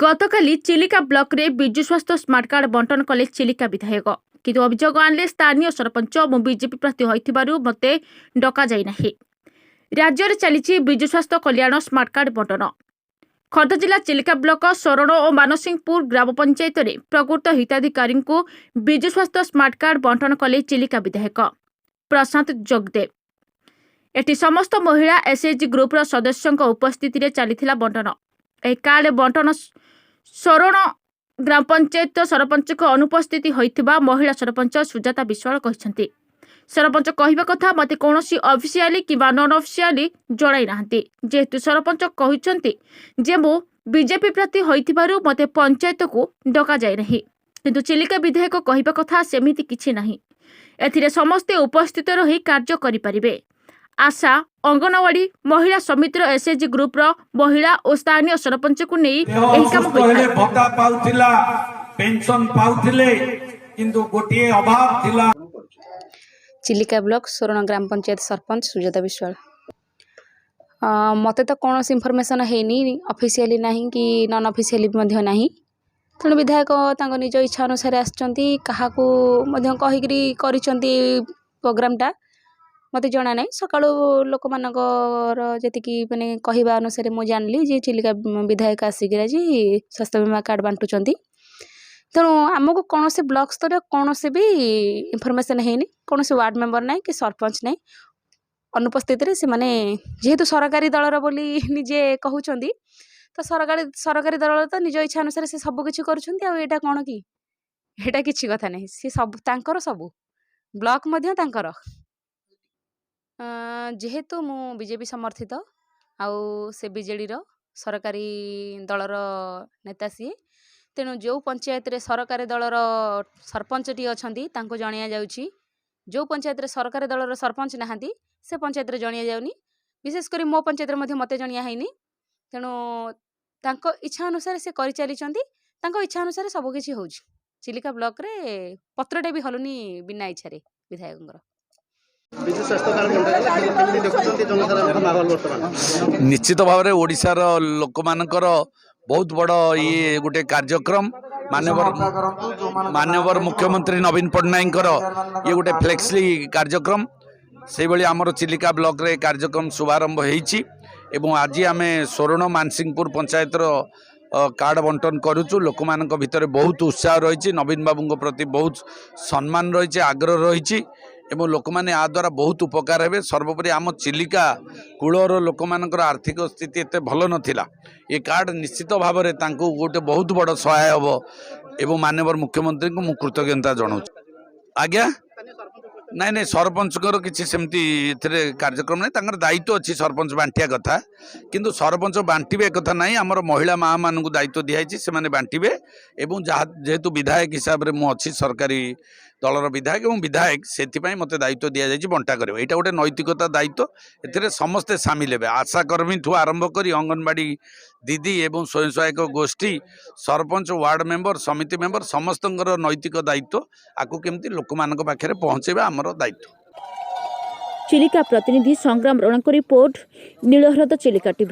गतकाली Chilika block रे विजु स्वास्थ्य smart card बंटन कले चिलिका विधायक किंतु अभियोग आनले स्थानीय सरपंच और बीजेपी प्रति होइथिबारु मते डका जाई नाही। राज्य रे चलीछि विजु स्वास्थ्य कल्याण स्मार्ट कार्ड बंटन। खर्दा जिला चिलिका ब्लॉक शरण और मानसिंहपुर ग्राम पंचायत रे प्रकृत हिताधिकारी को विजु स्वास्थ्य स्मार्ट कार्ड बंटन कले चिलिका विधायक प्रशांत जगदेव। एटी समस्त महिला एसएचजी ग्रुप रो सदस्यों उपस्थिति रे चलीथिला बंटन। ए कार्ड बंटन शरण ग्राम पंचायत सरपंच को अनुपस्थिति होइथिबा महिला सरपंच सुजाता विश्वाल कहिसंती। सरपंच कहिबा कथा मते कोनोसी ऑफिशियली कि नॉन ऑफिशियली जणाई नाहंती। जेहेतु सरपंच कहिसंती जे मो बीजेपी प्रति होइथिबारु मते पंचायत को डका जाय नाही, किंतु चिलिका विधायक कहिबा कथा सेमिति किछि नाही। एथिरे समस्ते उपस्थित रही कार्य करि परिबे। आशा अंगनवाड़ी महिला समिति एसएचजी ग्रुप रो महिला और स्थानीय सरपंच को नहीं एही काम होइथा। भत्ता पाउथिला, पेंशन पाउथिले, किंतु गोटिए अभाव थिला। चिलिका ब्लॉक सोरण ग्राम पंचायत सरपंच सुजाता विश्वाल। मते तो कौन इनफॉरमेशन हैनी, ऑफिशियली नहीं कि नॉन ऑफिशियली मध्य नहीं। तेणु विधायक तांको निज इच्छा अनुसार आछंती, काहाकू मध्य कहिकरी करिसंती प्रोग्रामटा मते जना नहीं। सकाळु लोक मानकर जतिकी माने कहिबा अनुसार मु जानली जे चिलिका विधायक आसिक जी स्वास्थ्य बीमा कार्ड बांटुचंती। तेणु आमको कौन से ब्लॉक स्तर कौन से भी इनफॉरमेशन हैनी, कौन से वार्ड मेंबर नहीं कि सरपंच नहीं अनुपस्थित रे से माने जेहेतु सरकारी दलर बोली निजे कहउचंती, तो सरकारी दल तो निज इच्छा अनुसार से सब किछि करूचंती। आ एटा कोन की एटा किछि कथा नहीं, से सब तांकर सब ब्लॉक मध्य तांकर। जेहेतु मु बीजेपी समर्थित आउ से बीजेडी रो सरकारी दलर नेता सीए, तेणु जो पंचायत रे सरकारी दलर सरपंच टी अछंती तांको जणिया जाउची। जो पंचायत रे सरकारी दलर सरपंच नाहांती से पंचायत रे जणिया जाउनी। विशेष करी मो पंचायत रे मध्य मते जणिया हैनी। तेणु तांको इच्छा अनुसार से करि चलीचंती, तांको इच्छा अनुसार सब किछि होउची। चिलिका ब्लॉक रे पत्रटे भी हलुनी बिना इच्छा रे विधायकंकर। निश्चित भाव में ओडिशार लोक मानकर बहुत बड़ ये गोटे कार्यक्रम माननीय मुख्यमंत्री नवीन पट्टनायक ये गोटे फ्लेक्सली कार्यक्रम से भाई आमर चिलिका ब्लॉक रे कार्यक्रम शुभारंभ होईची। एवं आज आम सोरण मानसिंहपुर पंचायत कार्ड बंटन करुचु। लोक मानक भितर बहुत उत्साह रही, नवीन बाबू प्रति बहुत सम्मान रही, आग्रह रही एवं लोक मैंने आ द्वारा बहुत उपकार हे। सर्वोपरि आम चिलिका कूलर लोक मानकर आर्थिक स्थिति एत भल नथिला। ये कार्ड निश्चित भाव में गोटे बहुत बड़ सहाय हम एवं माननीय मुख्यमंत्री को मु कृतज्ञता जनाऊँ। आज्ञा नाई नाई सरपंच किसी सेमती कार्यक्रम नहीं, दायित्व अच्छी सरपंच बांटिया कथा, किंतु सरपंच बांटे कथा नहीं। आमर महिला माँ मान दायित्व दिखाई से बांटे एवं जेहेतु विधायक हिसाब से मुझे सरकारी दलर विधायक और विधायक से मत दायित्व दि जाए बंटा कर। यहाँ गोटे नैतिकता दायित्व, ए समस्ते सामिल हे। आशाकर्मी ठू आरंभ कर अंगनवाड़ी दीदी एवं स्वयं सहायक गोष्ठी सरपंच वार्ड मेंबर समिति मेंबर समस्त नैतिक दायित्व आपको केमती लोक मान पाखे पहुँचेबा आमर दायित्व। चिलिका प्रतिनिधि संग्राम रणको रिपोर्ट नीलहृद चिलिका टीवी।